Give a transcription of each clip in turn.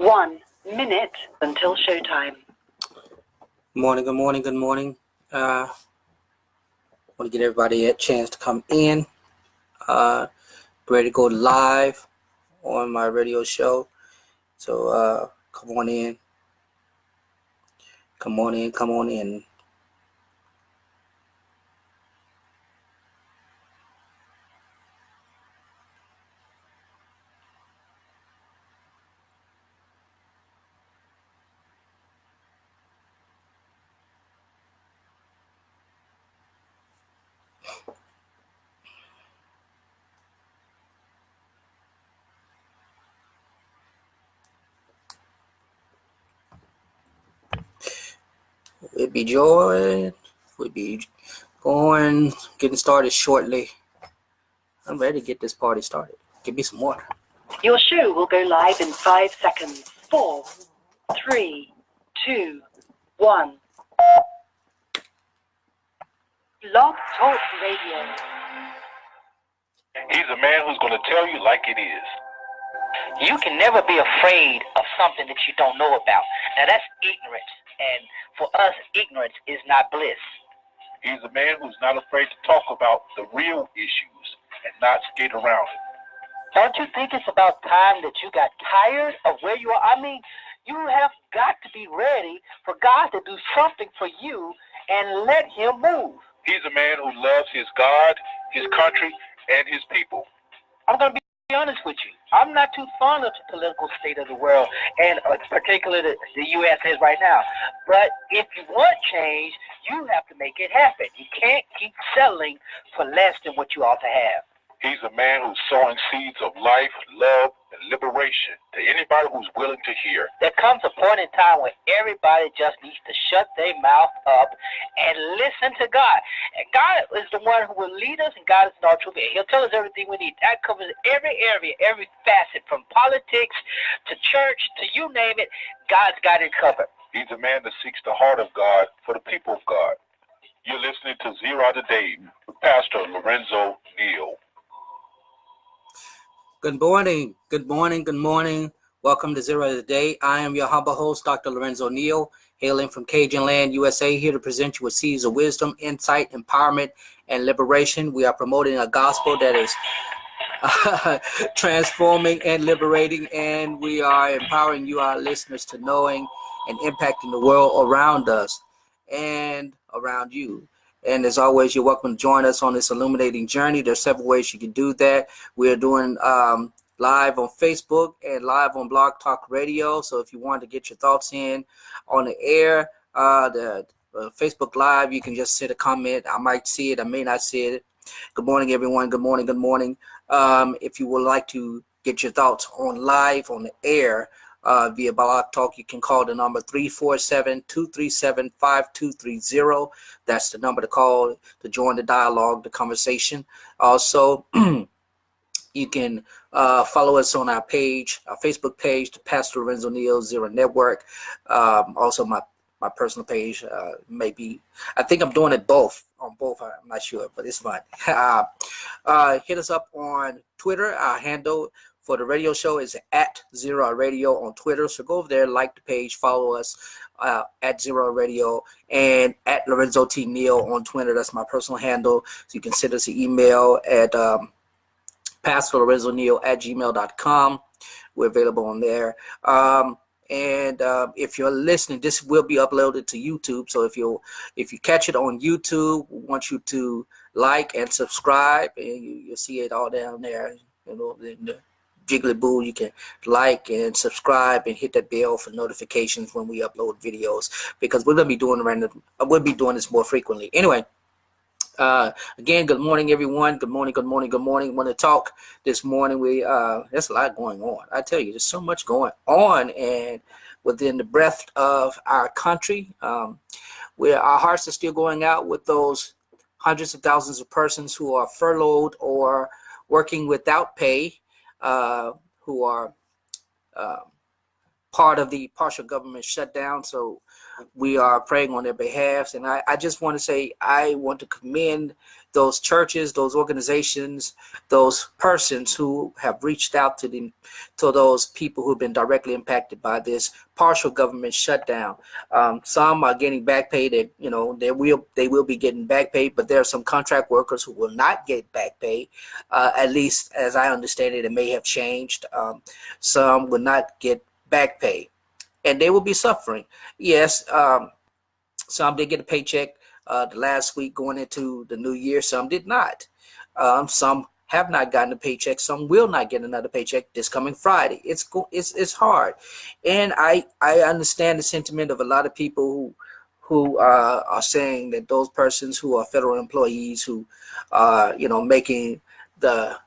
1 minute until showtime. Morning, good morning, good morning. Want to get everybody a chance to come in. Ready to go live on my radio show. So come on in. Come on in, come on in. We'll be getting started shortly. I'm ready to get this party started. Give me some water. Your show will go live in 5 seconds. 4, 3, 2, 1. Blog Talk Radio. He's a man who's going to tell you like it is. You can never be afraid of something that you don't know about. Now that's ignorance, and for us, ignorance is not bliss. He's a man who's not afraid to talk about the real issues and not skate around it. Don't you think it's about time that you got tired of where you are? I mean, you have got to be ready for God to do something for you and let him move. He's a man who loves his God, his country, and his people. I'm going to be honest with you. I'm not too fond of the political state of the world, and particularly the U.S. is right now. But if you want change, you have to make it happen. You can't keep settling for less than what you ought to have. He's a man who's sowing seeds of life, love, and liberation to anybody who's willing to hear. There comes a point in time when everybody just needs to shut their mouth up and listen to God. And God is the one who will lead us, and God is in our truth. He'll tell us everything we need. That covers every area, every facet, from politics to church to you name it. God's got it covered. He's a man that seeks the heart of God for the people of God. You're listening to Zero to Dave with Pastor Lorenzo Neal. Good morning, good morning, good morning. Welcome to Zero of the Day. I am your humble host, Dr. Lorenzo Neal, hailing from Cajun Land, USA, here to present you with seeds of wisdom, insight, empowerment, and liberation. We are promoting a gospel that is transforming and liberating, and we are empowering you, our listeners, to knowing and impacting the world around us and around you. And as always, you're welcome to join us on this illuminating journey. There's several ways you can do that. We're doing live on Facebook and live on Blog Talk Radio. So if you want to get your thoughts in on the air, the Facebook Live, you can just send a comment. I might see it, I may not see it. Good morning, everyone. Good morning, good morning. If you would like to get your thoughts on live on the air, via Blog Talk, you can call the number 347-237-5230. That's the number to call to join the dialogue, the conversation. Also, you can follow us on our page, our Facebook page, the Pastor Lorenzo Neal Zero Network. Also, my personal page, maybe. I think I'm doing it both. On both, I'm not sure, but it's fine. Hit us up on Twitter. Our handle for the radio show is at Zero Radio on Twitter. So go over there, like the page, follow us at Zero Radio, and at Lorenzo T. Neal on Twitter. That's my personal handle. So you can send us an email at pastorlorenzoneal@gmail.com. We're available on there. And if you're listening, this will be uploaded to YouTube. So if you catch it on YouTube, we want you to like and subscribe, and you'll see it all down there. You know, in the Jiggly Boo, you can like and subscribe and hit that bell for notifications when we upload videos, because we're gonna be doing we'll be doing this more frequently. Anyway, again, good morning, everyone. Good morning, good morning, good morning. Want to talk this morning? There's a lot going on. I tell you, there's so much going on, and within the breadth of our country, where our hearts are still going out with those hundreds of thousands of persons who are furloughed or working without pay, who are part of the partial government shutdown. So we are praying on their behalf. And I just want to say, I want to commend those churches, those organizations, those persons who have reached out to them, to those people who've been directly impacted by this partial government shutdown. Some are getting back pay. That, you know, they will be getting back pay, but there are some contract workers who will not get back pay. At least as I understand it, it may have changed. Some will not get back pay, and they will be suffering. Yes, some did get a paycheck the last week going into the new year. Some did not. Some have not gotten a paycheck. Some will not get another paycheck this coming Friday. It's hard, and I understand the sentiment of a lot of people who are saying that those persons who are federal employees who are, you know, making the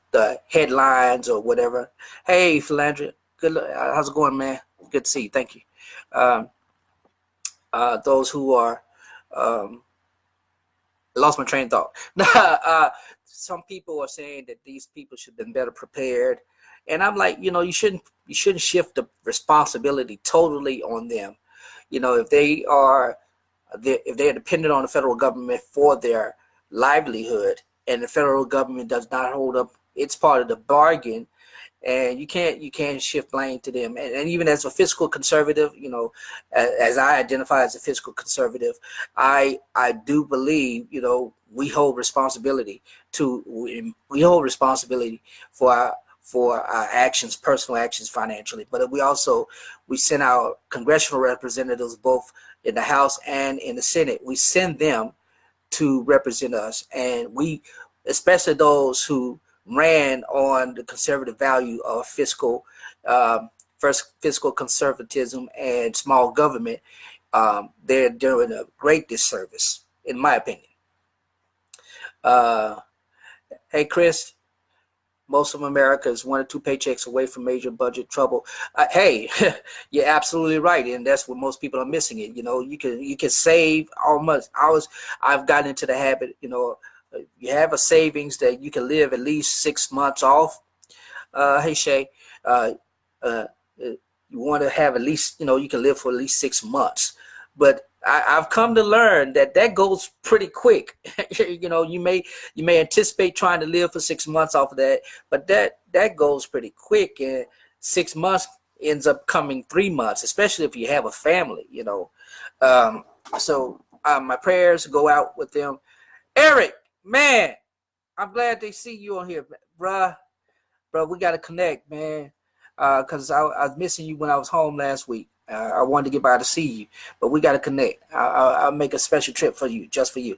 headlines or whatever. Hey, Philandria, good. How's it going, man? Good to see you. Thank you. Those who are lost my train of thought. Some people are saying that these people should have been better prepared, and I'm like, you know, you shouldn't shift the responsibility totally on them. You know, if they're dependent on the federal government for their livelihood, and the federal government does not hold up its part of the bargain, and you can't shift blame to them. And even as a fiscal conservative, you know, as I identify as a fiscal conservative, I do believe, you know, we hold responsibility for our actions, personal actions, financially. But we send our congressional representatives both in the House and in the Senate. We send them to represent us, and we, especially those who ran on the conservative value of fiscal conservatism and small government, they're doing a great disservice, in my opinion. Hey, Chris, most of America is 1 or 2 paychecks away from major budget trouble. Hey, you're absolutely right, and that's what most people are missing. It, you know, you can save almost. I've gotten into the habit, you know. You have a savings that you can live at least 6 months off. Hey, Shay, you want to have at least, you know, you can live for at least 6 months. But I've come to learn that goes pretty quick. You know, you may anticipate trying to live for 6 months off of that, but that goes pretty quick. And 6 months ends up coming 3 months, especially if you have a family, you know. So my prayers go out with them. Eric, man, I'm glad they see you on here, bruh. We got to connect, man, because I was missing you when I was home last week. I wanted to get by to see you, but we got to connect. I'll make a special trip for you, just for you.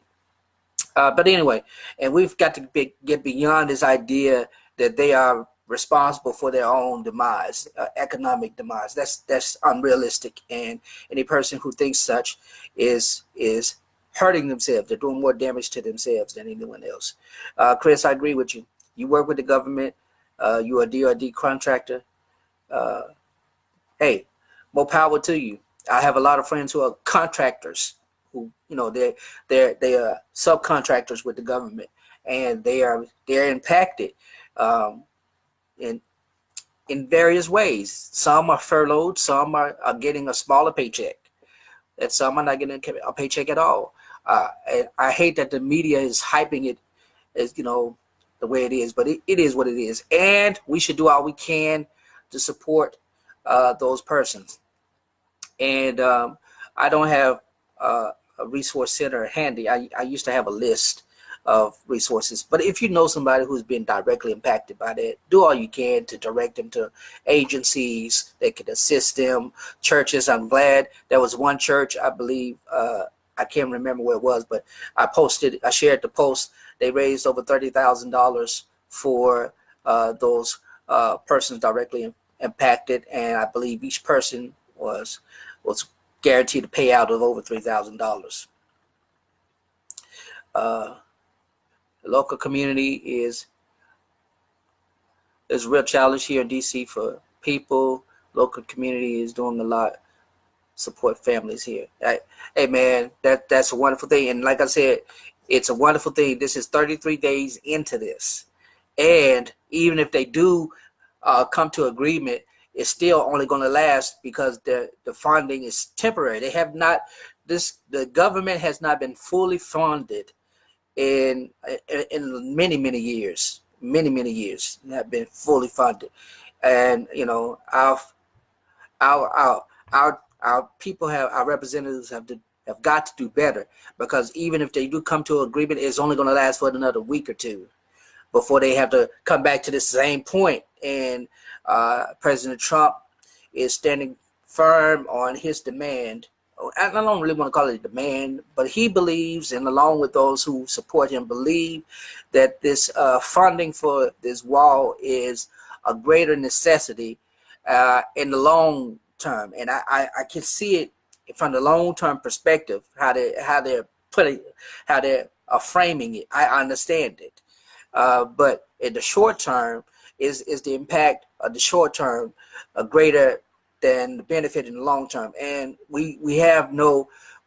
But anyway, and we've got to get beyond this idea that they are responsible for their own demise, economic demise. That's unrealistic, and any person who thinks such is hurting themselves. They're doing more damage to themselves than anyone else. Chris, I agree with you. You work with the government. You're a DoD contractor. Hey, more power to you. I have a lot of friends who are contractors who, you know, they are subcontractors with the government, and they're impacted in various ways. Some are furloughed, some are getting a smaller paycheck, and some are not getting a paycheck at all. And I hate that the media is hyping it as, you know, the way it is, but it is what it is, and we should do all we can to support those persons. And I don't have a resource center handy. I used to have a list of resources, but if you know somebody who's been directly impacted by that, do all you can to direct them to agencies that can assist them, churches. I'm glad there was one church, I believe, I can't remember where it was, but I shared the post. They raised over $30,000 for those persons directly impacted, and I believe each person was guaranteed a payout of over $3,000. The local community is a real challenge here in DC for people. Local community is doing a lot. Support families here. Hey man, that's a wonderful thing. And like I said, it's a wonderful thing. This is 33 days into this, and even if they do come to agreement, it's still only going to last because the funding is temporary. They have not. The government has not been fully funded in many years, many years have been fully funded. And our people have, our representatives have got to do better, because even if they do come to an agreement, it's only going to last for another week or two before they have to come back to the same point. And President Trump is standing firm on his demand. I don't really want to call it a demand, but he believes, and along with those who support him, believe that this funding for this wall is a greater necessity in the long term. And I can see it from the long term perspective, how they're putting, how they're framing it. I understand it, but in the short term, is the impact of the short term greater than the benefit in the long term? And we have nothing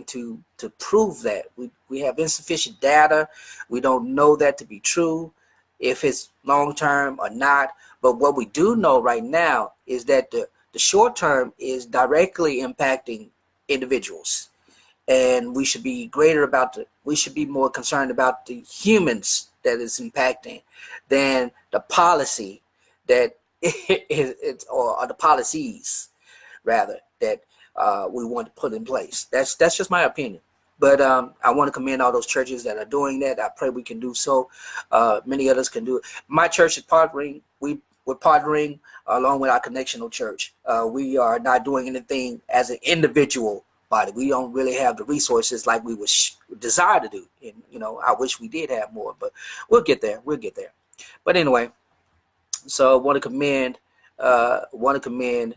to prove that. We have insufficient data. We don't know that to be true, if it's long term or not. But what we do know right now is that the short term is directly impacting individuals, and we should be we should be more concerned about the humans that it's impacting than the policy that or the policies rather, that we want to put in place. That's just my opinion. But I want to commend all those churches that are doing that. I pray we can do so. Many others can do it. My church is partnering. We're partnering along with our connectional church. We are not doing anything as an individual body. We don't really have the resources like we would desire to do. And I wish we did have more, but we'll get there. But anyway, so I want to commend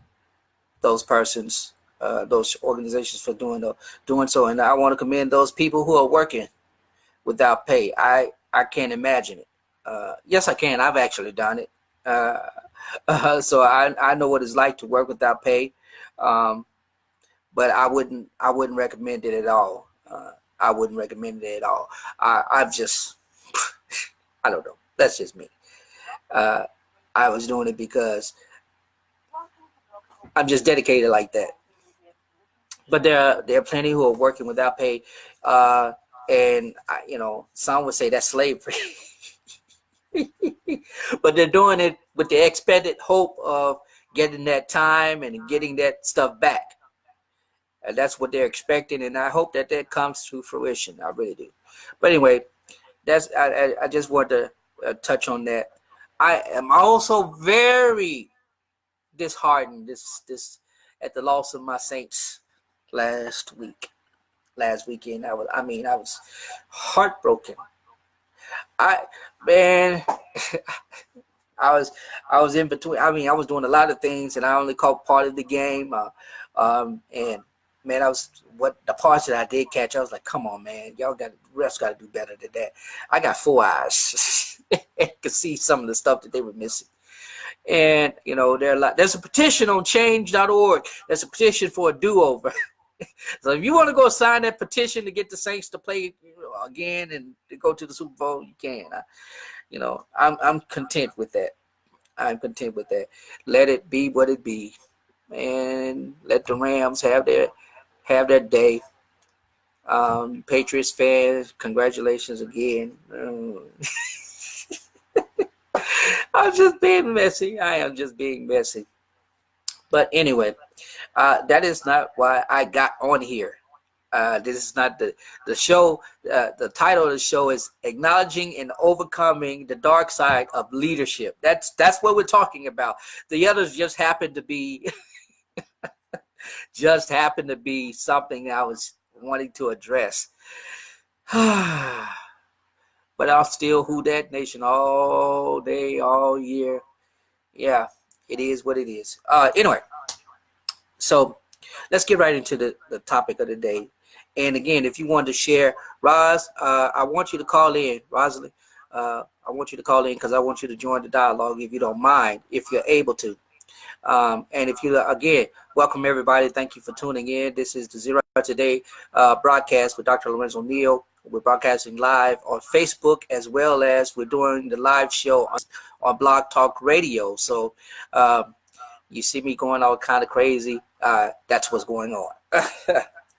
those persons, those organizations for doing so, and I want to commend those people who are working without pay. I can't imagine it. Yes, I can. I've actually done it. So I know what it's like to work without pay. But I wouldn't recommend it at all. I wouldn't recommend it at all. I've just, I don't know. That's just me. I was doing it because I'm just dedicated like that. But there are plenty who are working without pay, and some would say that's slavery. But they're doing it with the expected hope of getting that time and getting that stuff back. And that's what they're expecting, and I hope that comes to fruition. I really do. But anyway, I just want to touch on that. I am also very disheartened this at the loss of my Saints last weekend. I was heartbroken. I was in between. I was doing a lot of things, and I only caught part of the game. And man, the parts that I did catch, I was like, come on, man, refs got to do better than that. I got 4 eyes. Could see some of the stuff that they were missing. And there's a petition on change.org. There's a petition for a do-over. So if you want to go sign that petition to get the Saints to play again and to go to the Super Bowl, you can. I'm content with that. I'm content with that. Let it be what it be, and let the Rams have their day. Patriots fans, congratulations again. I'm just being messy. I am just being messy. But anyway, that is not why I got on here. This is not the show. The title of the show is Acknowledging and Overcoming the Dark Side of Leadership. That's what we're talking about. The others just happen to be something I was wanting to address. But I'll still Who Dat Nation all day, all year. Yeah, it is what it is. Anyway, so let's get right into the topic of the day. And again, if you want to share, Roz, I want you to call in, Rosalind. I want you to call in because I want you to join the dialogue if you don't mind, if you're able to. And if you, again, welcome everybody. Thank you for tuning in. This is the Zero Today broadcast with Dr. Lorenzo Neal. We're broadcasting live on Facebook, as well as we're doing the live show on Blog Talk Radio. So you see me going all kind of crazy. That's what's going on.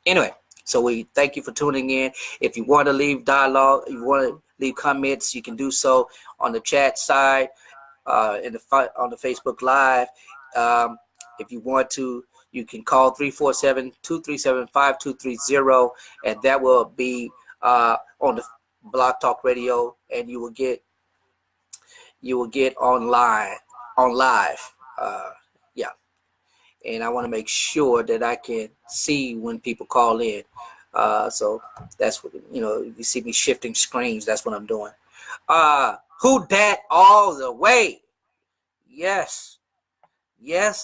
Anyway, So we thank you for tuning in. If you want to leave dialogue, you want to leave comments, you can do so on the chat side, on the Facebook Live. If you want to, you can call 347-237-5230, and that will be on the Blog Talk Radio, and you will get on live. Yeah. And I want to make sure that I can see when people call in. So that's what, if you see me shifting screens, that's what I'm doing. Who dat all the way? Yes,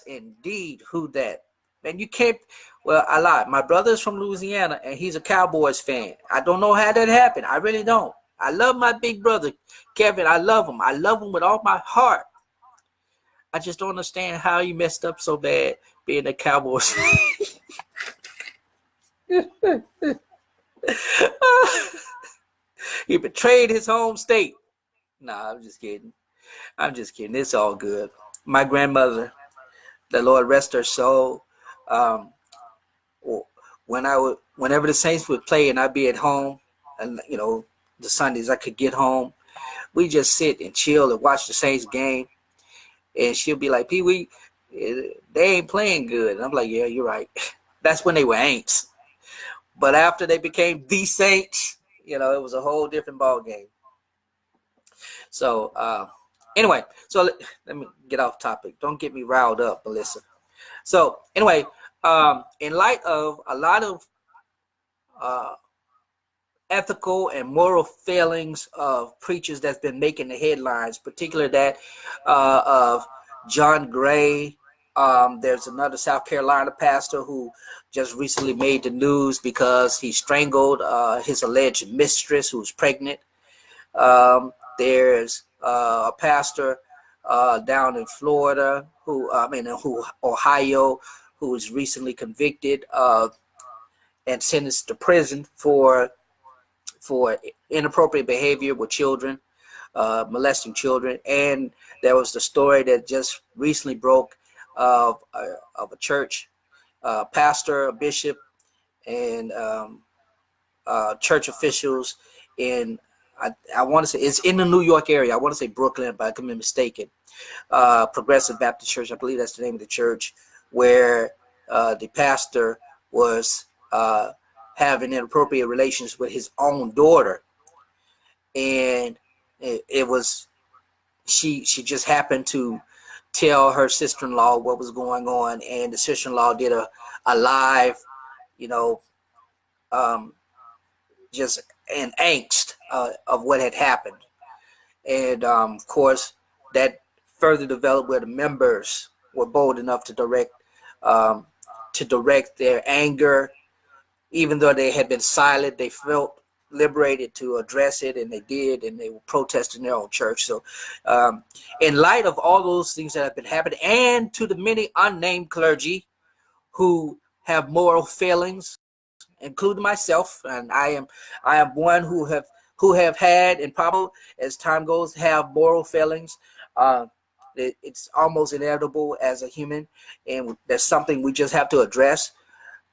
indeed. Who dat? Man, you can't. Well, I lied. My brother is from Louisiana, and he's a Cowboys fan. I don't know how that happened. I really don't. I love my big brother, Kevin. I love him. I love him with all my heart. I just don't understand how he messed up so bad being a Cowboys fan. He betrayed his home state. Nah, I'm just kidding. It's all good. My grandmother, the Lord rest her soul, whenever the Saints would play and I'd be at home, and the Sundays I could get home, we just sit and chill and watch the Saints game. And she'll be like, Pee Wee, they ain't playing good. And I'm like, yeah, you're right. That's when they were Aints. But after they became the Saints, it was a whole different ball game. So anyway, so let me get off topic. Don't get me riled up, Melissa. So anyway, in light of a lot of ethical and moral failings of preachers that's been making the headlines, particularly that of John Gray. There's another South Carolina pastor who just recently made the news because he strangled his alleged mistress who was pregnant. There's a pastor down in Florida Ohio, who was recently convicted and sentenced to prison for inappropriate behavior with children, molesting children. And there was the story that just recently broke of a church pastor, a bishop, and church officials in, I want to say it's in the New York area. I want to say Brooklyn, but I could be mistaken. Progressive Baptist Church, I believe that's the name of the church, where the pastor was having inappropriate relations with his own daughter, and it was she just happened to tell her sister-in-law what was going on, and the sister-in-law did a live, just an angst of what had happened, and of course that further developed where the members were bold enough to direct their anger. Even though they had been silent, they felt liberated to address it, and they did, and they were protesting their own church. So in light of all those things that have been happening, and to the many unnamed clergy who have moral failings, including myself, and I am one who have had, and probably as time goes have moral failings. It's almost inevitable as a human, and that's something we just have to address.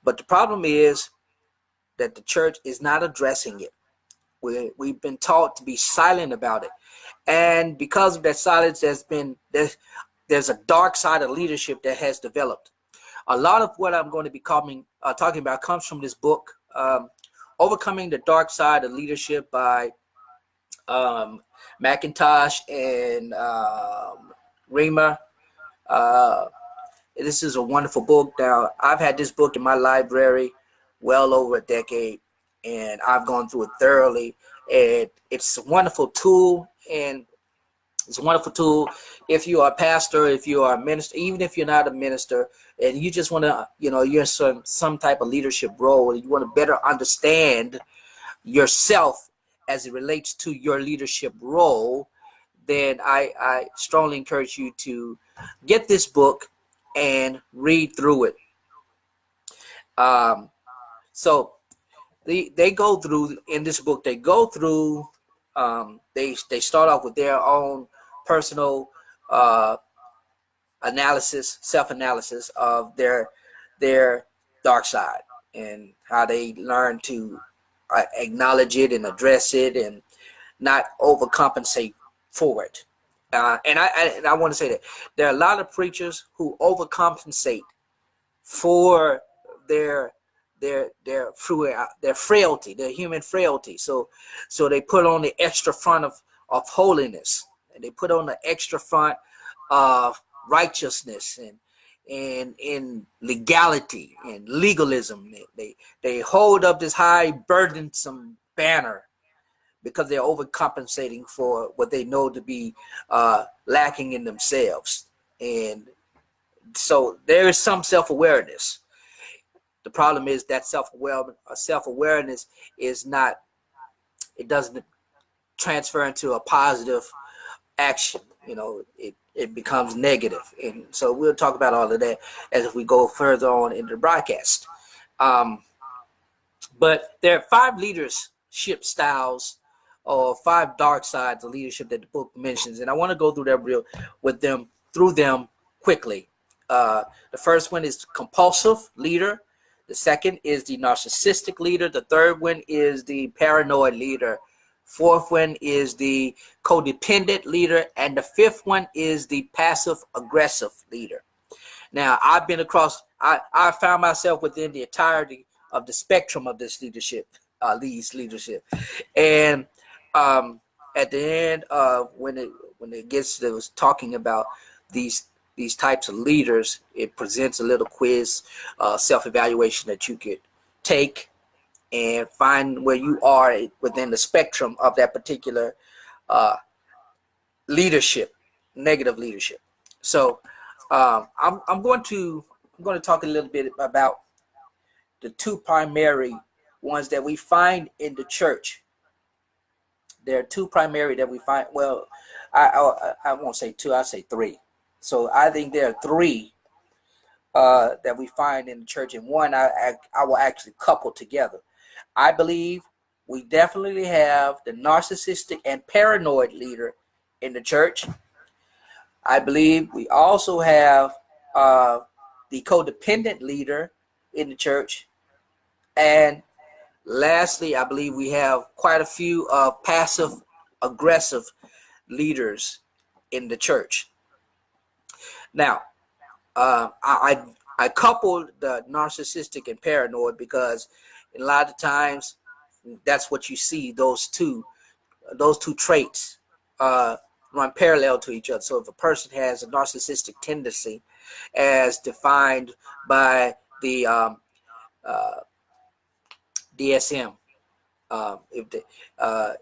But the problem is that the church is not addressing it. We've been taught to be silent about it, and because of that silence, there's a dark side of leadership that has developed. A lot of what I'm going to be talking about comes from this book, Overcoming the Dark Side of Leadership by McIntosh and Rima. This is a wonderful book. Now, I've had this book in my library well over a decade, and I've gone through it thoroughly. And it's a wonderful tool, and it's a wonderful tool if you are a pastor, if you are a minister, even if you're not a minister, and you just want to, you're in some type of leadership role, and you want to better understand yourself as it relates to your leadership role, then I strongly encourage you to get this book and read through it. So they go through, in this book, they go through, they start off with their own personal self-analysis of their dark side. and how they learn to acknowledge it and address it and not overcompensate for it. And I want to say that there are a lot of preachers who overcompensate for their their frailty, their human frailty. So they put on the extra front of holiness, and they put on the extra front of righteousness and in legality and legalism. They hold up this high burdensome banner because they're overcompensating for what they know to be lacking in themselves. And so there is some self-awareness. The problem is that self-awareness is not, it doesn't transfer into a positive action. It becomes negative. And so we'll talk about all of that as we go further on in the broadcast. But there are 5 leadership styles, or 5 dark sides of leadership that the book mentions, and I want to go through them quickly. The first one is compulsive leader. The second is the narcissistic leader. The third one is the paranoid leader. Fourth one is the codependent leader. And the fifth one is the passive aggressive leader. Now, I've been across, I found myself within the entirety of the spectrum of this leadership, leadership. And at the end, when it gets to talking about these types of leaders, it presents a little quiz, self-evaluation that you could take and find where you are within the spectrum of that particular leadership, negative leadership. So I'm going to talk a little bit about the 2 primary ones that we find in the church. There are 2 primary that we find. Well, I won't say 2. I'll say 3. So I think there are 3 that we find in the church, and one I will actually couple together. I believe we definitely have the narcissistic and paranoid leader in the church. I believe we also have the codependent leader in the church. And lastly, I believe we have quite a few passive aggressive leaders in the church. Now, I coupled the narcissistic and paranoid because a lot of times that's what you see, those two traits run parallel to each other. So if a person has a narcissistic tendency as defined by the DSM,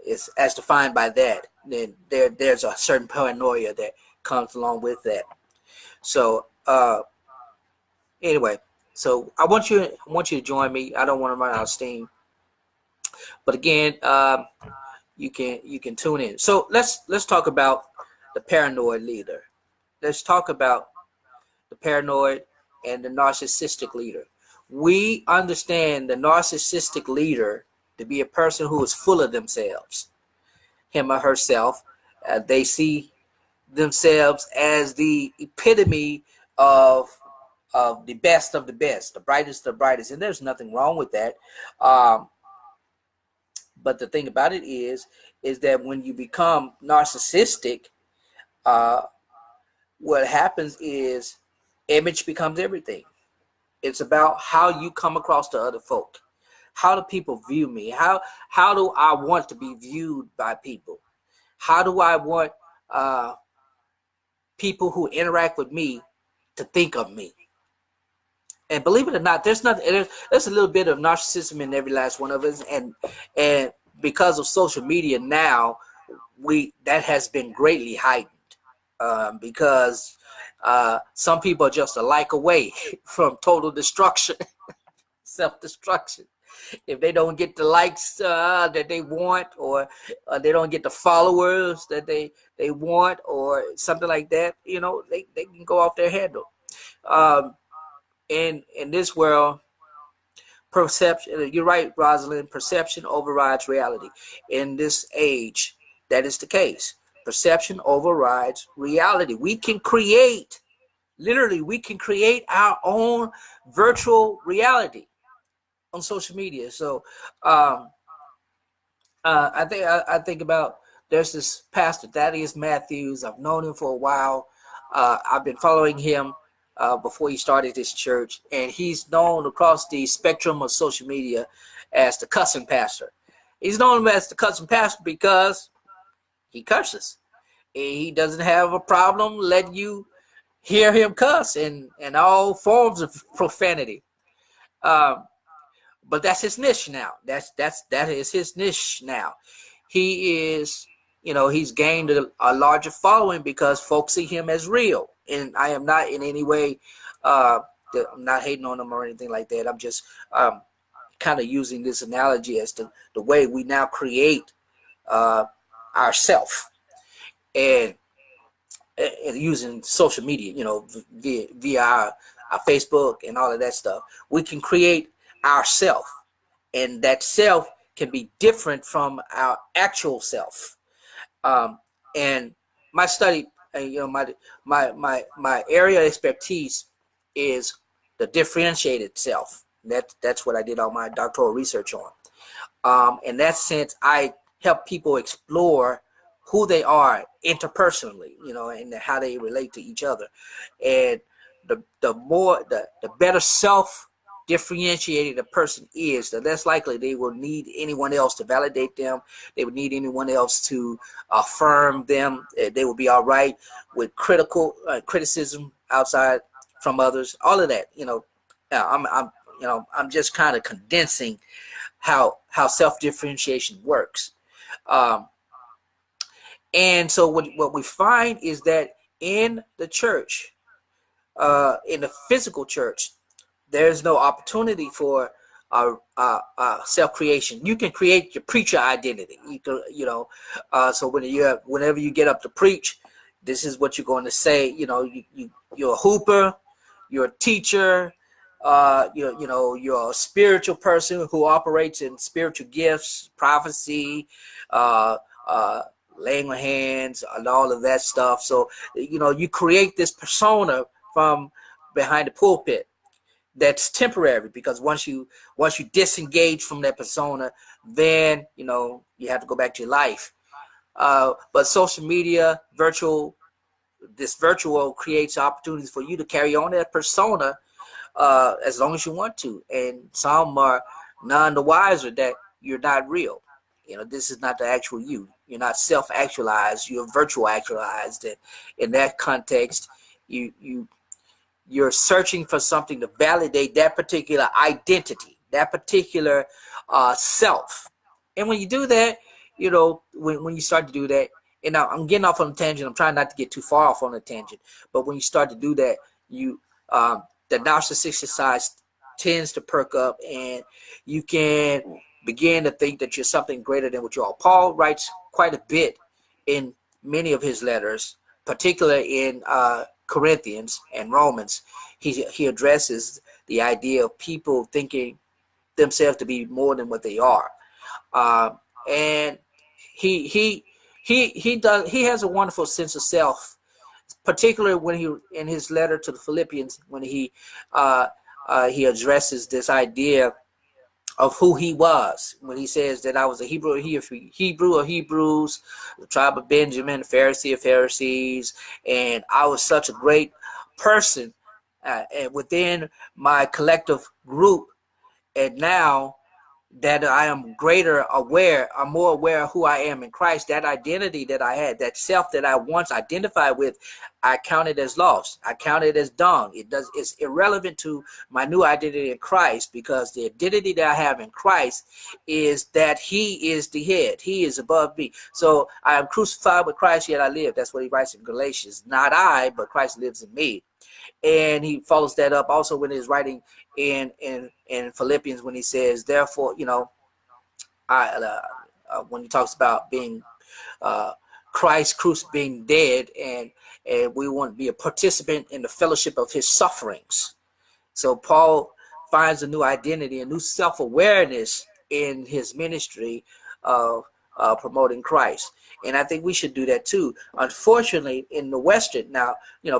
is as defined by that, then there's a certain paranoia that comes along with that. So anyway, so I want you to join me. I don't want to run out of steam, but again, you can tune in. So let's talk about the paranoid leader. Let's talk about the paranoid and the narcissistic leader. We understand the narcissistic leader to be a person who is full of themselves, him or herself. They see themselves as the epitome of the best of the best, the brightest of the brightest, and there's nothing wrong with that. But the thing about it is that when you become narcissistic, what happens is image becomes everything. It's about how you come across to other folk. How do people view me? How do I want to be viewed by people? How do I want people who interact with me to think of me? And believe it or not, there's a little bit of narcissism in every last one of us, and because of social media now, that has been greatly heightened because some people are just a like away from total destruction, self-destruction. If they don't get the likes that they want, or they don't get the followers that they want, or something like that, they can go off their handle. In this world, perception, you're right, Rosalind, perception overrides reality. In this age, that is the case. Perception overrides reality. We can create our own virtual reality. on social media. So I think about, there's this pastor Thaddeus Matthews. I've known him for a while. I've been following him before he started his church, and he's known across the spectrum of social media as the cussing pastor. He's known as the cussing pastor because he curses. He doesn't have a problem letting you hear him cuss and all forms of profanity. Um, but that's his niche now. That is his niche now. He is, he's gained a larger following because folks see him as real. And I am not in any way, I'm not hating on him or anything like that. I'm just kind of using this analogy as to the way we now create ourself, and using social media, via our Facebook and all of that stuff. We can create ourself, and that self can be different from our actual self. And my study, my area of expertise is the differentiated self. That's what I did all my doctoral research on. In that sense, I help people explore who they are interpersonally, and how they relate to each other. And the better self differentiated a person is, the less likely they will need anyone else to validate them. They would need anyone else to affirm them. They will be all right with criticism outside from others. All of that, I'm just kind of condensing how self differentiation works. And so what we find is that in the church, in the physical church, there's no opportunity for self-creation. You can create your preacher identity. You can, so whenever you get up to preach, this is what you're going to say. You're a hooper, you're a teacher, you're a spiritual person who operates in spiritual gifts, prophecy, laying on hands, and all of that stuff. So, you create this persona from behind the pulpit that's temporary, because once you disengage from that persona, then you have to go back to your life. But social media, virtual creates opportunities for you to carry on that persona as long as you want to. And some are none the wiser that you're not real. This is not the actual you. You're not self-actualized. You're virtual actualized. And in that context, you're searching for something to validate that particular identity, that particular self. And when you do that, when you start to do that, and now I'm getting off on a tangent. I'm trying not to get too far off on a tangent. But when you start to do that, the narcissistic side tends to perk up, and you can begin to think that you're something greater than what you are. Paul writes quite a bit in many of his letters, particularly in Corinthians and Romans. He addresses the idea of people thinking themselves to be more than what they are, and he has a wonderful sense of self, particularly when he, in his letter to the Philippians, when he addresses this idea of who he was, when he says that I was a Hebrew of Hebrews, the tribe of Benjamin, Pharisee of Pharisees, and I was such a great person and within my collective group. And now that I am I'm more aware of who I am in Christ, that identity that I had, that self that I once identified with, I count it as lost. I count it as dung. It's irrelevant to my new identity in Christ, because the identity that I have in Christ is that he is the head. He is above me. So I am crucified with Christ, yet I live. That's what he writes in Galatians. Not I, but Christ lives in me. And he follows that up also when he's writing in Philippians, when he says, therefore, when he talks about being Christ being dead, and we want to be a participant in the fellowship of his sufferings. So Paul finds a new identity, a new self-awareness in his ministry of promoting Christ. And I think we should do that too. Unfortunately, in the Western, now,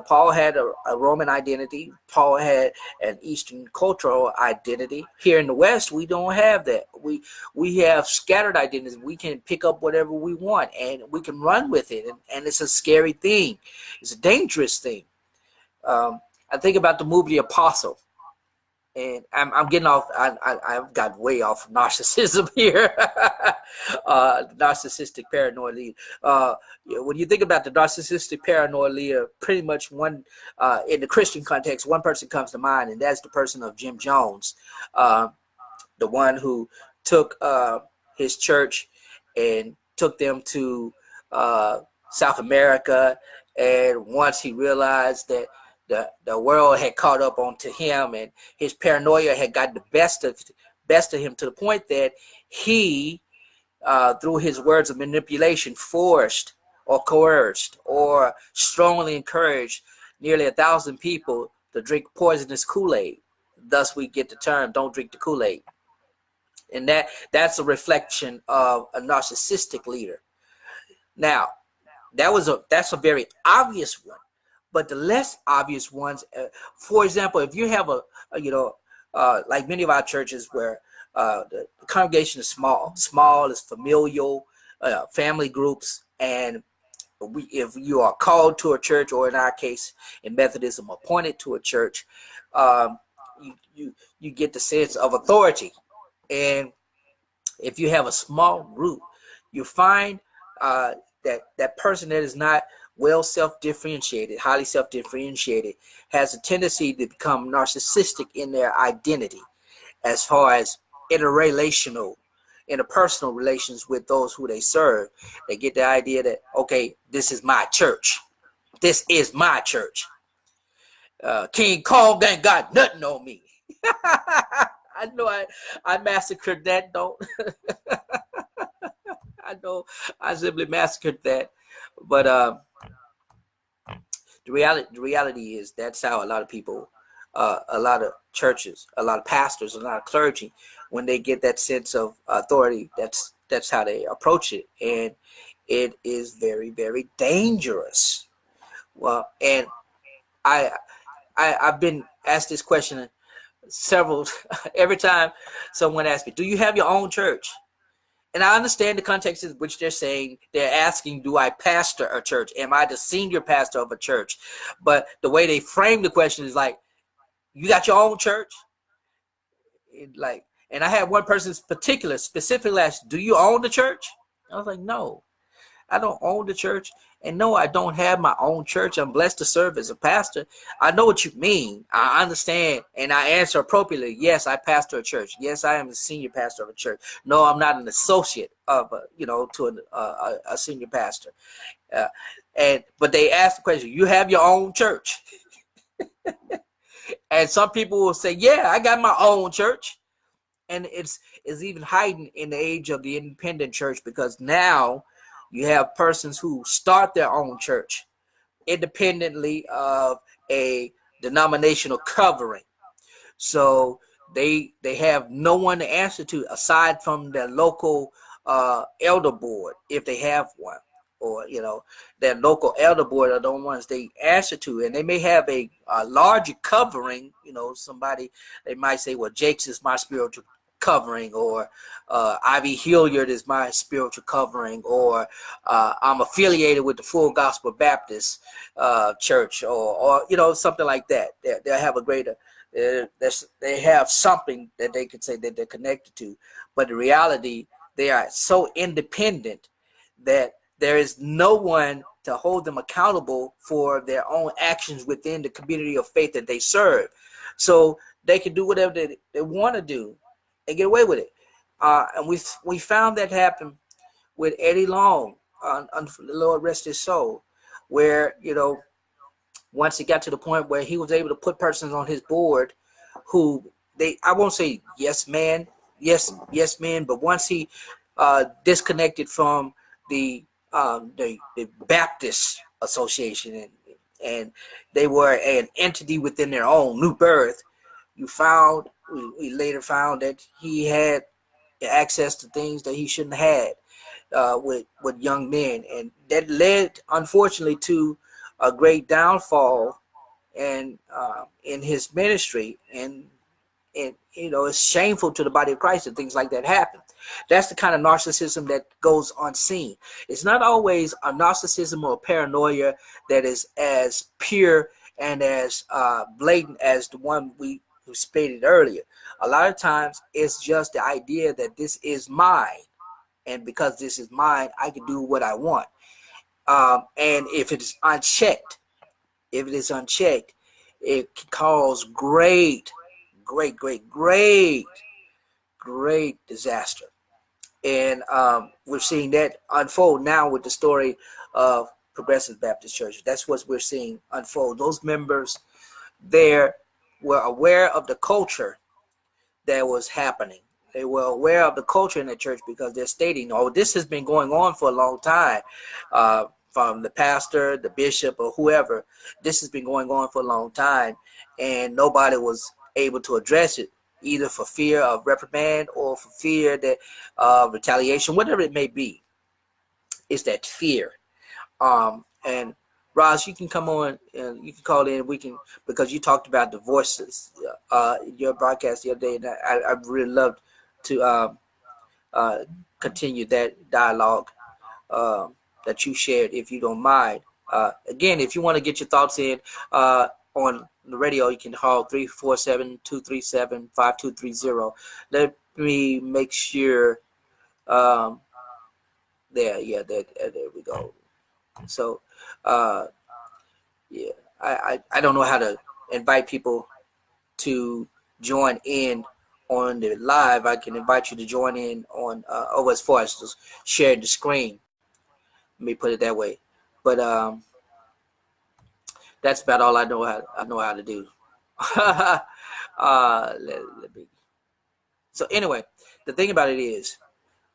Paul had a Roman identity. Paul had an Eastern cultural identity. Here in the West, we don't have that. We have scattered identities. We can pick up whatever we want and we can run with it. And it's a scary thing. It's a dangerous thing. I think about the movie Apostle. And I'm getting off. I've got way off narcissism here. Narcissistic paranoid leader. When you think about the narcissistic paranoid leader, pretty much one in the Christian context, one person comes to mind, and that's the person of Jim Jones, the one who took his church and took them to South America. And once he realized that the world had caught up onto him, and his paranoia had got the best of him, to the point that he, through his words of manipulation, forced or coerced or strongly encouraged nearly 1,000 people to drink poisonous Kool-Aid. Thus, we get the term "don't drink the Kool-Aid," and that's a reflection of a narcissistic leader. Now, that's a very obvious one. But the less obvious ones, for example, if you have like many of our churches where the congregation is small is familial, family groups, and if you are called to a church, or in our case, in Methodism, appointed to a church, you get the sense of authority. And if you have a small group, you find that person that is not well self-differentiated, highly self-differentiated, has a tendency to become narcissistic in their identity as far as interpersonal relations with those who they serve. They get the idea that, okay, this is my church. This is my church. King Kong ain't got nothing on me. I know I massacred that, don't. I know I simply massacred that. But the reality is that's how a lot of people, a lot of churches, a lot of pastors, a lot of clergy, when they get that sense of authority, that's how they approach it, and it is very, very dangerous. Well, and I've been asked this question every time someone asks me, "Do you have your own church?" And I understand the context in which they're asking, do I pastor a church? Am I the senior pastor of a church? But the way they frame the question is like, you got your own church? And I had one person specifically asked, do you own the church? I was like, no, I don't own the church. And no, I don't have my own church. I'm blessed to serve as a pastor. I know what you mean. I understand. And I answer appropriately. Yes, I pastor a church. Yes, I am the senior pastor of a church. No, I'm not an associate of a senior pastor. But they ask the question, you have your own church? And some people will say, yeah, I got my own church. And it's even heightened in the age of the independent church, because now you have persons who start their own church independently of a denominational covering. So they have no one to answer to aside from their local elder board, if they have one, or their local elder board are the ones they answer to, and they may have a larger covering. Somebody, they might say, well, Jake's is my spiritual covering, or Ivy Hilliard is my spiritual covering, or I'm affiliated with the Full Gospel Baptist Church, or something like that. They'll have a greater, they have something that they could say that they're connected to, but in reality, they are so independent that there is no one to hold them accountable for their own actions within the community of faith that they serve. So they can do whatever they want to do and get away with it. And we found that happen with Eddie Long, the Lord rest his soul, where, once he got to the point where he was able to put persons on his board who I won't say yes men, but once he disconnected from the Baptist Association, and they were an entity within their own new birth, we later found that he had access to things that he shouldn't have had. with young men, and that led, unfortunately, to a great downfall and in his ministry, and it's shameful to the body of Christ that things like that happen. That's the kind of narcissism that goes unseen. It's not always a narcissism or paranoia that is as pure and as blatant as the one we stated earlier. A lot of times it's just the idea that this is mine, and because this is mine, I can do what I want. And if it is unchecked, it can cause great disaster. And we're seeing that unfold now with the story of Progressive Baptist Church. That's what we're seeing unfold. Those members there were aware of the culture that was happening. They were aware of the culture in the church because they're stating, oh, this has been going on for a long time. From the pastor, the bishop, or whoever, this has been going on for a long time, and nobody was able to address it, either for fear of reprimand or for fear that retaliation, whatever it may be. It's that fear. And Roz, you can come on and you can call in. We can, because you talked about the voices in your broadcast the other day, and I really loved to continue that dialogue that you shared, if you don't mind. Again, if you want to get your thoughts in on the radio, you can call 347-237-5230. Let me make sure. There we go. So, yeah, I don't know how to invite people to join in on the live. I can invite you to join in on as far as just sharing the screen. Let me put it that way. But that's about all I know how to do. Let me. So anyway, the thing about it is,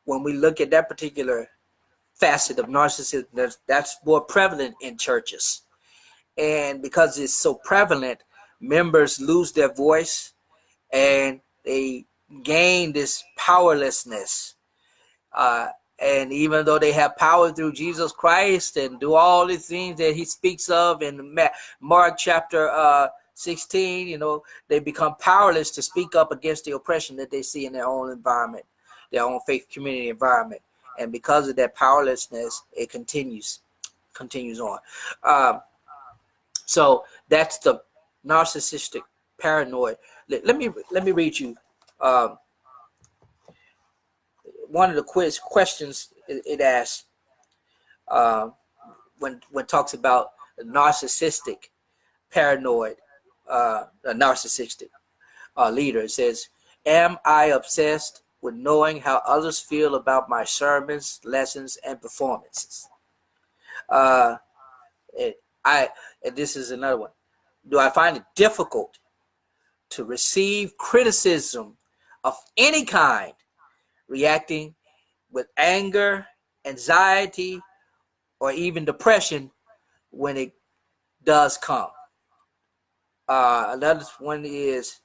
when we look at that particular facet of narcissism, that's more prevalent in churches. And because it's so prevalent, members lose their voice and they gain this powerlessness. And even though they have power through Jesus Christ and do all the things that he speaks of in Mark chapter 16, they become powerless to speak up against the oppression that they see in their own environment, their own faith community environment. And because of that powerlessness, it continues on. So that's the narcissistic paranoid. Let me read you one of the questions it asks when talks about narcissistic paranoid a narcissistic leader. It says, am I obsessed with knowing how others feel about my sermons, lessons, and performances? And this is another one. Do I find it difficult to receive criticism of any kind, reacting with anger, anxiety, or even depression when it does come? Another one is,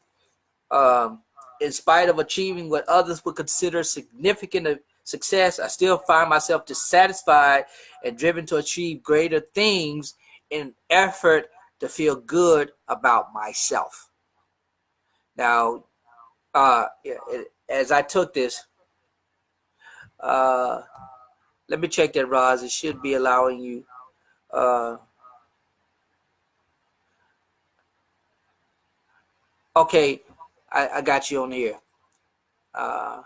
in spite of achieving what others would consider significant success, I still find myself dissatisfied and driven to achieve greater things in an effort to feel good about myself. Now, as I took this, let me check that, Roz. It should be allowing you. Okay, I got you on here. Hello?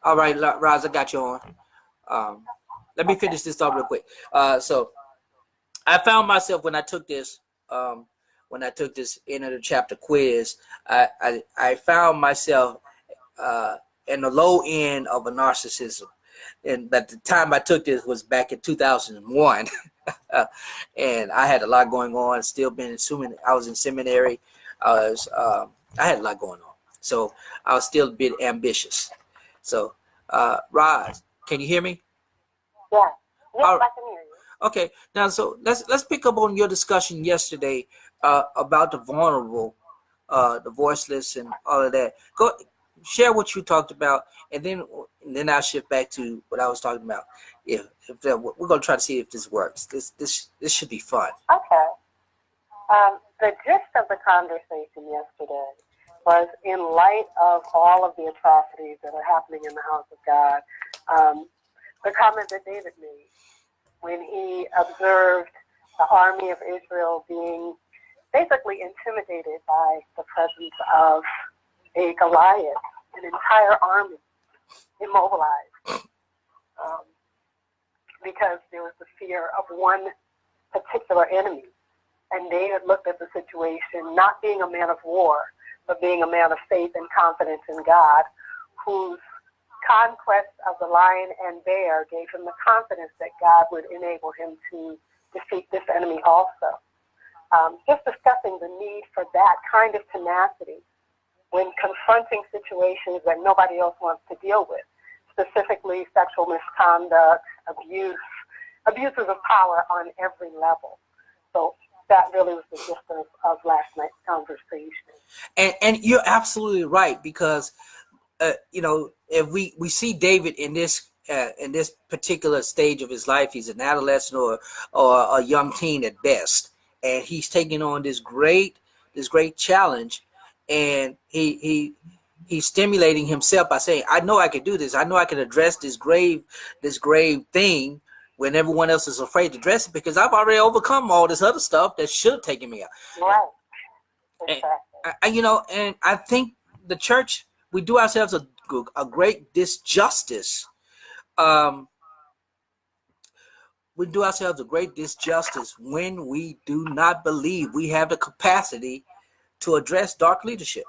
All right, Roz, I got you on. Let me finish this off real quick. So I found myself when I took this end of the chapter quiz, I found myself in the low end of a narcissism. And at the time I took this was back in 2001. And I had a lot going on, still been assuming I was in seminary. I had a lot going on. So I was still a bit ambitious. So Roz, can you hear me? Yeah. Yes, I can hear you. Okay, now so let's pick up on your discussion yesterday about the vulnerable, the voiceless, and all of that. share what you talked about, and then I'll shift back to what I was talking about. We're gonna try to see if this works. This should be fun. Okay. The gist of the conversation yesterday was, in light of all of the atrocities that are happening in the house of God, the comment that David made when he observed the army of Israel being basically intimidated by the presence of a Goliath, an entire army immobilized, because there was the fear of one particular enemy. And David looked at the situation, not being a man of war, but being a man of faith and confidence in God, whose conquest of the lion and bear gave him the confidence that God would enable him to defeat this enemy also. Just discussing the need for that kind of tenacity when confronting situations that nobody else wants to deal with, specifically sexual misconduct, abuses of power on every level. So that really was the gist of last night's conversation. And you're absolutely right, because if we see David in this particular stage of his life, he's an adolescent or a young teen at best, and he's taking on this great challenge, and he's stimulating himself by saying, I know I can do this. I know I can address this grave thing when everyone else is afraid to address it, because I've already overcome all this other stuff that should have taken me out. Right. Exactly. And I think the church, we do ourselves a great disjustice. We do ourselves a great disjustice when we do not believe we have the capacity to address dark leadership.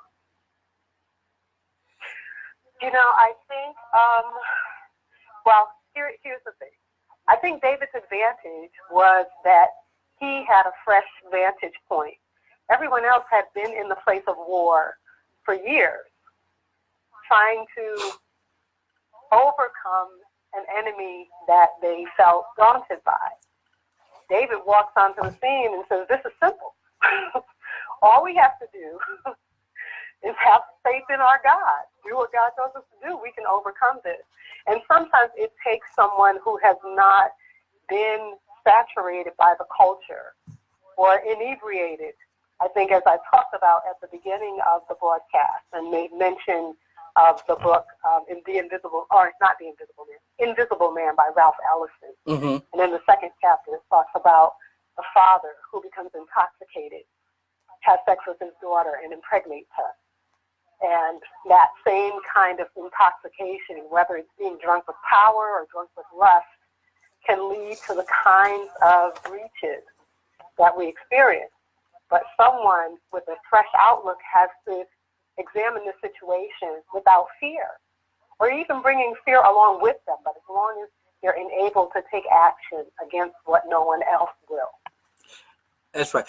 I think, here's the thing. I think David's advantage was that he had a fresh vantage point. Everyone else had been in the place of war for years, trying to overcome an enemy that they felt daunted by. David walks onto the scene and says, this is simple. All we have to do is have faith in our God. Do what God tells us to do. We can overcome this. And sometimes it takes someone who has not been saturated by the culture or inebriated. I think, as I talked about at the beginning of the broadcast and made mention of the book Invisible Man by Ralph Ellison. Mm-hmm. And in the second chapter, it talks about the father who becomes intoxicated, has sex with his daughter, and impregnates her. And that same kind of intoxication, whether it's being drunk with power or drunk with lust, can lead to the kinds of breaches that we experience. But someone with a fresh outlook has to examine the situation without fear, or even bringing fear along with them, but as long as they're enabled to take action against what no one else will. That's right.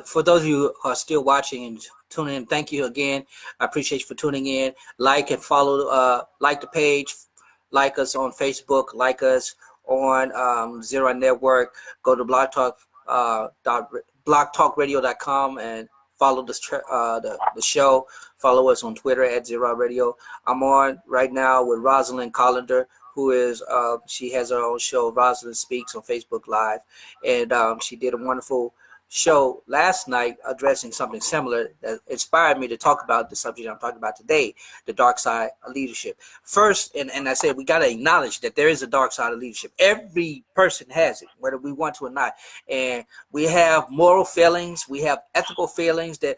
For those of you who are still watching and tuning in, thank you again. I appreciate you for tuning in. Like and follow, like the page, like us on Facebook, like us on Zero Network. Go to blogtalkradio.com and follow the show. Follow us on Twitter at Zero Radio. I'm on right now with Rosalind Collender, who is she has her own show, Rosalind Speaks, on Facebook Live, and she did a wonderful show last night addressing something similar that inspired me to talk about the subject I'm talking about today, the dark side of leadership. First, and I said we got to acknowledge that there is a dark side of leadership. Every person has it, whether we want to or not. And we have moral failings, we have ethical failings that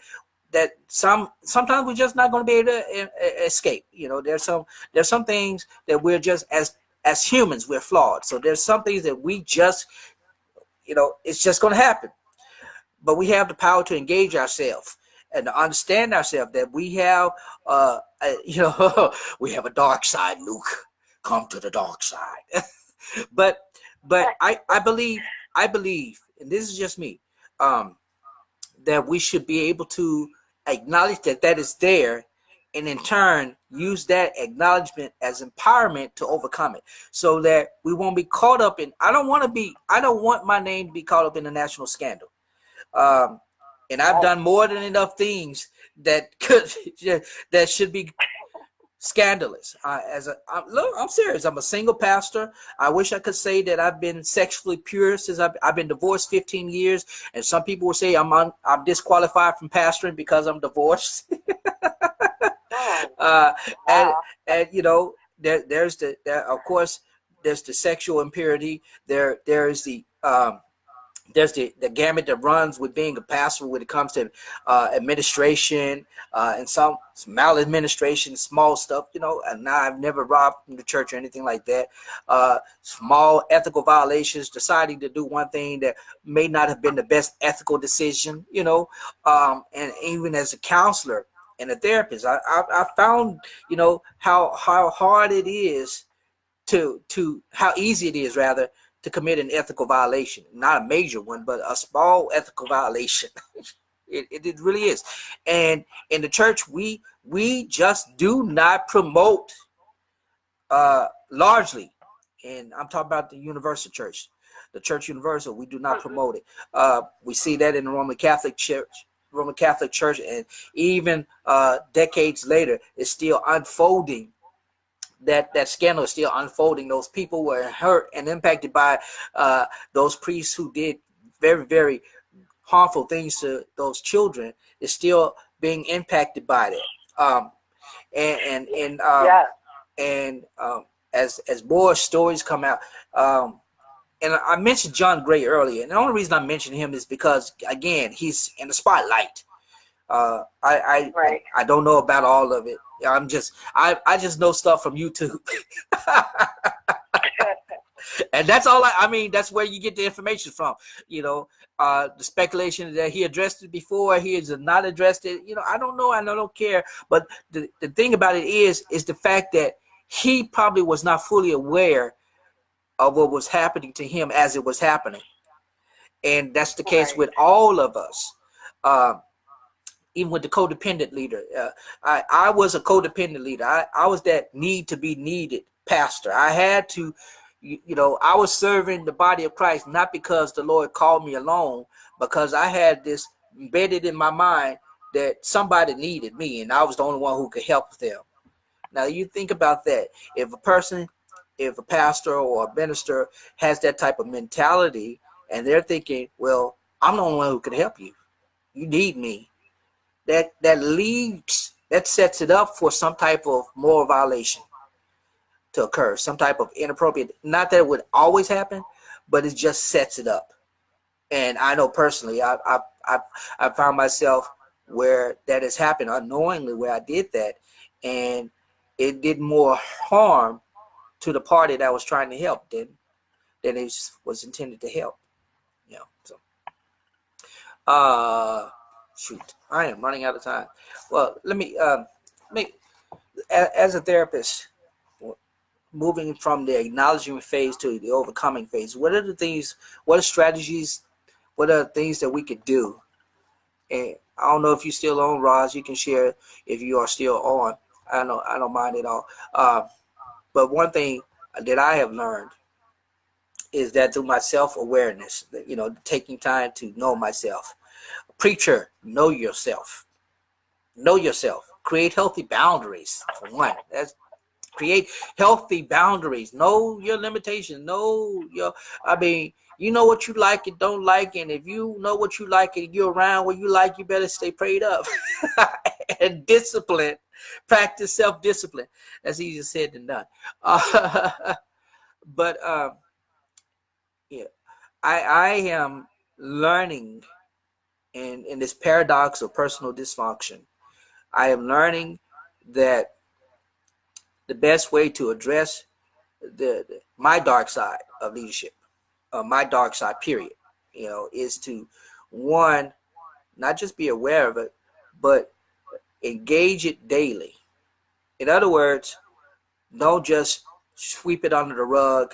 sometimes we're just not going to be able to escape. There's some things that we're just, as humans, we're flawed. So there's some things that we just, it's just going to happen. But we have the power to engage ourselves and to understand ourselves that we have, we have a dark side, Luke. Come to the dark side. but I believe, and this is just me, that we should be able to acknowledge that is there, and in turn use that acknowledgement as empowerment to overcome it, so that we won't be caught up in. I don't want my name to be caught up in a national scandal. And I've done more than enough things that should be scandalous. Look, I'm serious. I'm a single pastor. I wish I could say that I've been sexually pure since I've been divorced 15 years. And some people will say I'm disqualified from pastoring because I'm divorced. Oh, uh, and wow. and of course there's the sexual impurity. There's the gamut that runs with being a pastor when it comes to administration and some maladministration, small stuff, and now I've never robbed from the church or anything like that. Small ethical violations, deciding to do one thing that may not have been the best ethical decision, and even as a counselor and a therapist, I found, how hard it is to how easy it is rather to commit an ethical violation, not a major one, but a small ethical violation. It really is. And in the church, we just do not promote largely, and I'm talking about the universal church, the church universal. We do not promote it. We see that in the Roman Catholic Church, and even decades later, it's still unfolding. That scandal is still unfolding. Those people were hurt and impacted by those priests who did very, very harmful things to those children. Is still being impacted by that. Yeah. And as more stories come out, and I mentioned John Gray earlier, and the only reason I mentioned him is because, again, he's in the spotlight. Right. I don't know about all of it. I just know stuff from YouTube. And that's all I mean, that's where you get the information from. The speculation that he addressed it before, he has not addressed it. I don't know, and I don't care. But the thing about it is the fact that he probably was not fully aware of what was happening to him as it was happening. And that's the case Right. with all of us. Even with the codependent leader. I was a codependent leader. I was that need to be needed pastor. I had to, I was serving the body of Christ, not because the Lord called me alone, because I had this embedded in my mind that somebody needed me, and I was the only one who could help them. Now, you think about that. If a pastor or a minister has that type of mentality, and they're thinking, well, I'm the only one who can help you. You need me. That sets it up for some type of moral violation to occur, some type of inappropriate. Not that it would always happen, but it just sets it up. And I know personally, I found myself where that has happened unknowingly, where I did that, and it did more harm to the party that I was trying to help than it was intended to help. So. Shoot, I am running out of time. Well, let me as a therapist, moving from the acknowledging phase to the overcoming phase. What are strategies? What are things that we could do? And I don't know if you're still on, Roz. You can share if you are still on. I don't mind at all. But one thing that I have learned is that through my self-awareness, taking time to know myself. Preacher, know yourself. Know yourself. Create healthy boundaries, for one. Create healthy boundaries. Know your limitations. You know what you like and don't like, and if you know what you like and you're around what you like, you better stay prayed up. And discipline. Practice self-discipline. That's easier said than done. But yeah, I am learning in this paradox of personal dysfunction. I am learning that the best way to address my dark side of leadership, my dark side period, is to, one, not just be aware of it, but engage it daily. In other words, don't just sweep it under the rug.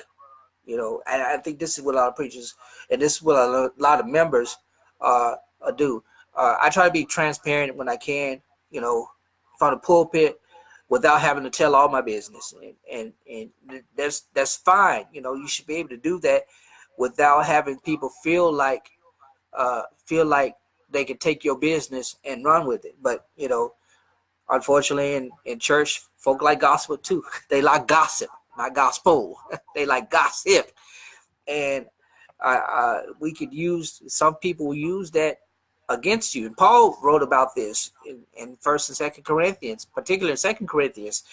And I think this is what a lot of preachers, and this is what a lot of members do. I try to be transparent when I can, from the pulpit, without having to tell all my business, and that's fine. You should be able to do that without having people feel like they can take your business and run with it. But unfortunately, in church, folk like gospel too. They like gossip, not gospel. They like gossip, and we could use, some people will use that against you. And Paul wrote about this in First and Second Corinthians, particularly in Second Corinthians.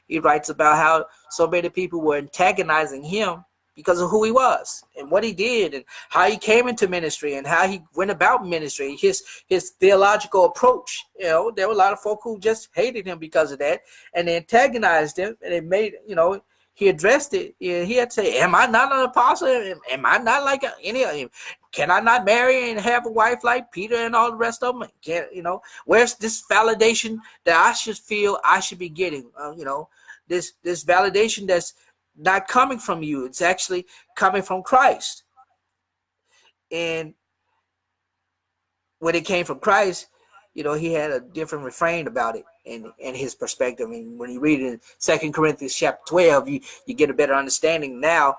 He writes about how so many people were antagonizing him because of who he was and what he did and how he came into ministry and how he went about ministry, his theological approach. You know, there were a lot of folk who just hated him because of that, and they antagonized him, and they made, you know, he addressed it. He had to say, am I not an apostle? Am I not like any of them? Can I not marry and have a wife like Peter and all the rest of them? Can, you know, where's this validation that I should feel I should be getting? You know, this validation that's not coming from you. It's actually coming from Christ. And when it came from Christ, you know, he had a different refrain about it and his perspective. And when you read it in 2 Corinthians chapter 12, you get a better understanding now.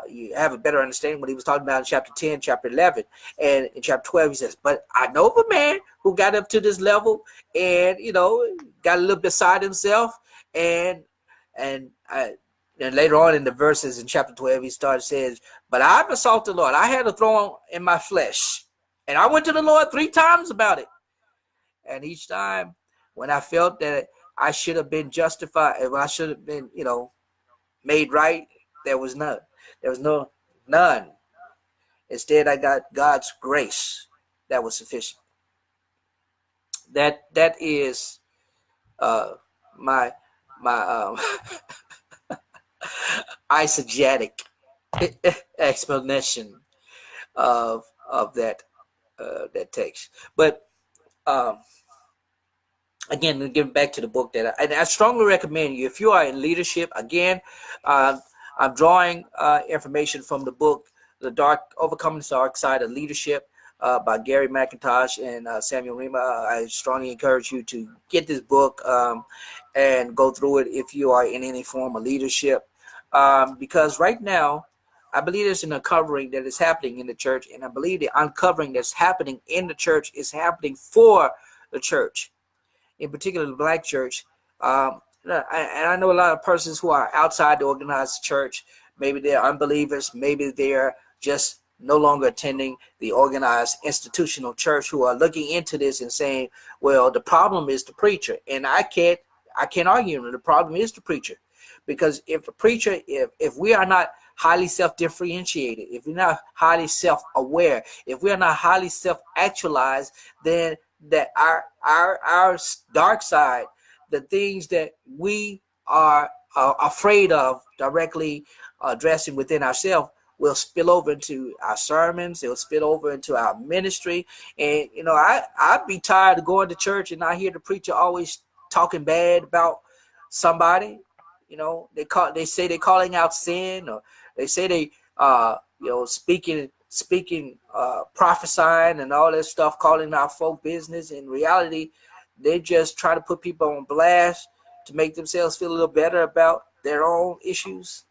You have a better understanding what he was talking about in chapter 10, chapter 11. And in chapter 12, he says, but I know of a man who got up to this level and, you know, got a little beside himself. And later on in the verses in chapter 12, he says, but I besought the Lord. I had a thorn in my flesh. And I went to the Lord 3 times about it. And each time when I felt that I should have been justified, when I should have been, you know, made right, there was none. There was none. Instead, I got God's grace that was sufficient. That is my eisegetic explanation of that text. But again, getting back to the book, that I strongly recommend you, if you are in leadership. Again, I'm drawing information from the book, Overcoming the Dark Side of Leadership, by Gary McIntosh and Samuel Rima. I strongly encourage you to get this book and go through it if you are in any form of leadership, because right now, I believe there's an uncovering that is happening in the church, and I believe the uncovering that's happening in the church is happening for the church, in particular the Black church. And I know a lot of persons who are outside the organized church. Maybe they're unbelievers. Maybe they're just no longer attending the organized institutional church, who are looking into this and saying, well, the problem is the preacher. And I can't argue that the problem is the preacher. Because if the preacher, if we are not highly self-differentiated, if we're not highly self-aware, if we are not highly self-actualized, then that our dark side, the things that we are afraid of directly addressing within ourselves, will spill over into our sermons. It will spill over into our ministry. And, you know, I'd be tired of going to church and I hear the preacher always talking bad about somebody. You know, they say they're calling out sin, or they say they you know, speaking prophesying and all that stuff, calling out folk business. In reality, they just try to put people on blast to make themselves feel a little better about their own issues.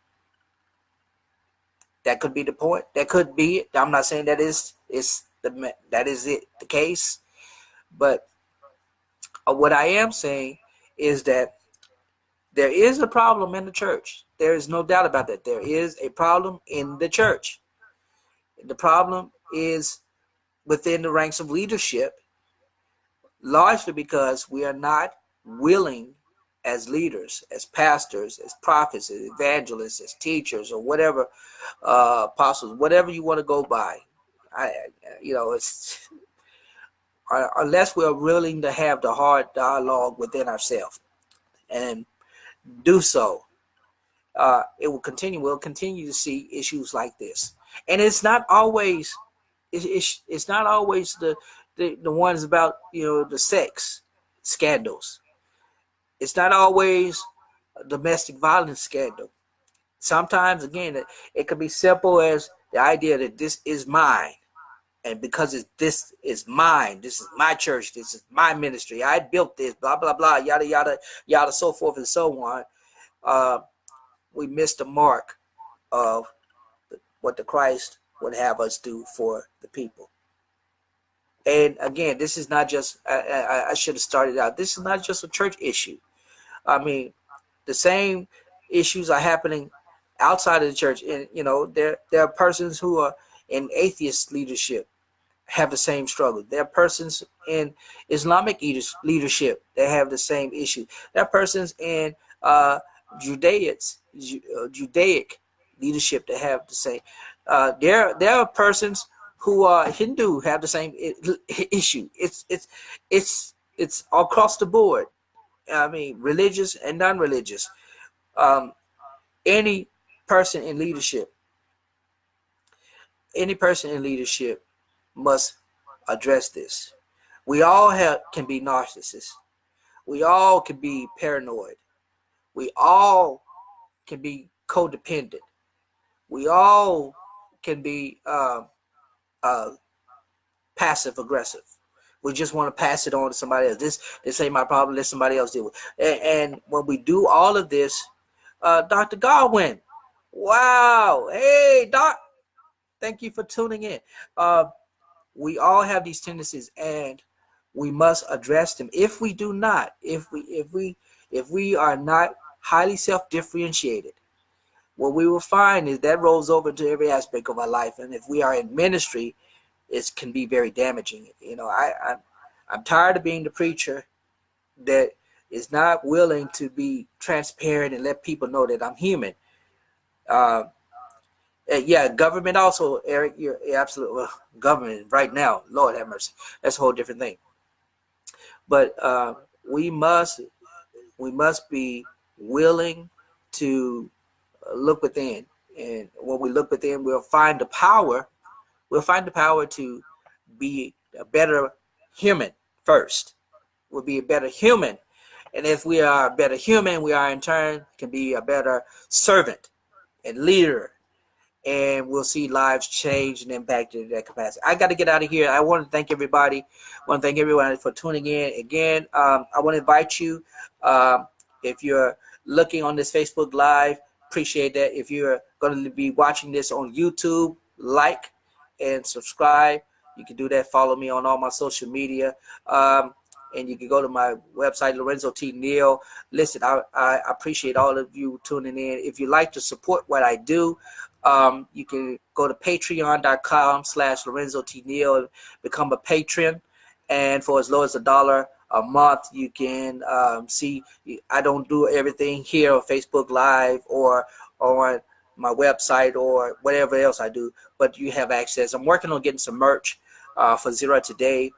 That could be the point. That could be it. I'm not saying that is the case, but what I am saying is that there is a problem in the church. There is no doubt about that. There is a problem in the church. The problem is within the ranks of leadership, largely because we are not willing, as leaders, as pastors, as prophets, as evangelists, as teachers, or whatever, apostles, whatever you want to go by. It's unless we're willing to have the hard dialogue within ourselves and do so, we'll continue to see issues like this. And it's not always it's not always the ones about, you know, the sex scandals. It's not always a domestic violence scandal. Sometimes, again, it could be simple as the idea that this is mine, and because this is mine, this is my church, this is my ministry, I built this, blah blah blah, yada yada yada, so forth and so on. We missed the mark of what the Christ would have us do for the people. And again, this is not just, I should have started out, this is not just a church issue. I mean, the same issues are happening outside of the church. And, there are persons who are in atheist leadership have the same struggle. There are persons in Islamic leadership that have the same issue. There are persons in Judaic leadership that have the same. There are persons who are Hindu have the same issue. It's across the board. I mean, religious and non-religious. Any person in leadership, must address this. We all can be narcissists. We all can be paranoid. We all can be codependent. We all can be passive aggressive. We just want to pass it on to somebody else. This ain't my problem. Let somebody else deal with it. And when we do all of this, Dr. Godwin, wow, hey Doc, thank you for tuning in. We all have these tendencies, and we must address them. If we do not, if we are not highly self-differentiated, what we will find is that rolls over into every aspect of our life. And if we are in ministry, it can be very damaging. I'm tired of being the preacher that is not willing to be transparent and let people know that I'm human. Yeah, government also, Eric, you're absolutely, well, government right now, Lord have mercy, that's a whole different thing. But we must be willing to look within, and when we look within, we'll find the power to be a better human first. We'll be a better human, and if we are a better human, we are in turn can be a better servant and leader, and we'll see lives change and impacted in that capacity. I got to get out of here. I want to thank everybody. I want to thank everyone for tuning in. Again, I want to invite you, if you're looking on this Facebook Live, appreciate that. If you're going to be watching this on YouTube, like and subscribe. You can do that. Follow me on all my social media. And you can go to my website, Lorenzo T. Neal. Listen, I appreciate all of you tuning in. If you like to support what I do, you can go to patreon.com/Lorenzo T. Neal, become a patron. And for as low as $1 a month, you can see I don't do everything here on Facebook Live or on my website or whatever else I do, but you have access. I'm working on getting some merch for Zero Today.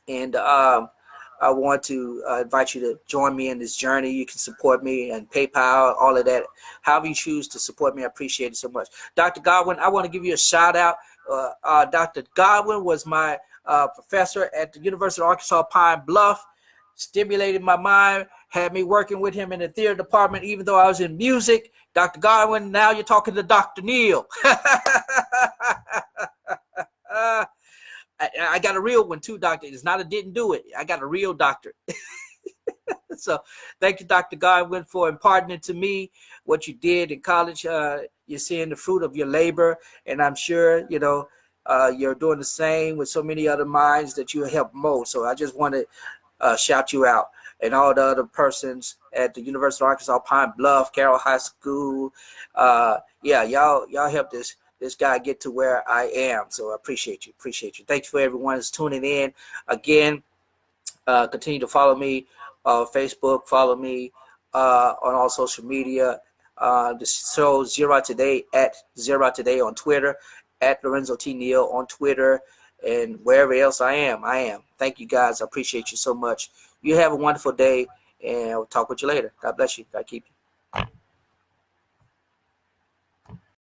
And I want to invite you to join me in this journey. You can support me and PayPal, all of that. However you choose to support me, I appreciate it so much. Dr. Godwin, I want to give you a shout out. Dr. Godwin was my professor at the University of Arkansas Pine Bluff, stimulated my mind, had me working with him in the theater department, even though I was in music. Dr. Godwin, now you're talking to Dr. Neal. I got a real one too, doctor. It's not a didn't do it. I got a real doctor. So thank you, Dr. Godwin, for imparting it to me what you did in college. You're seeing the fruit of your labor, and I'm sure, you're doing the same with so many other minds that you help mold. So I just want to shout you out, and all the other persons at the University of Arkansas Pine Bluff, Carroll High School. Y'all help this guy get to where I am. So I appreciate you. Thank you for everyone who's tuning in. Again, continue to follow me on Facebook, follow me on all social media. The show Zero Today at Zero Today on Twitter, at Lorenzo T. Neal on Twitter, and wherever else I am. Thank you guys. I appreciate you so much. You have a wonderful day, and I'll talk with you later. God bless you. God keep you.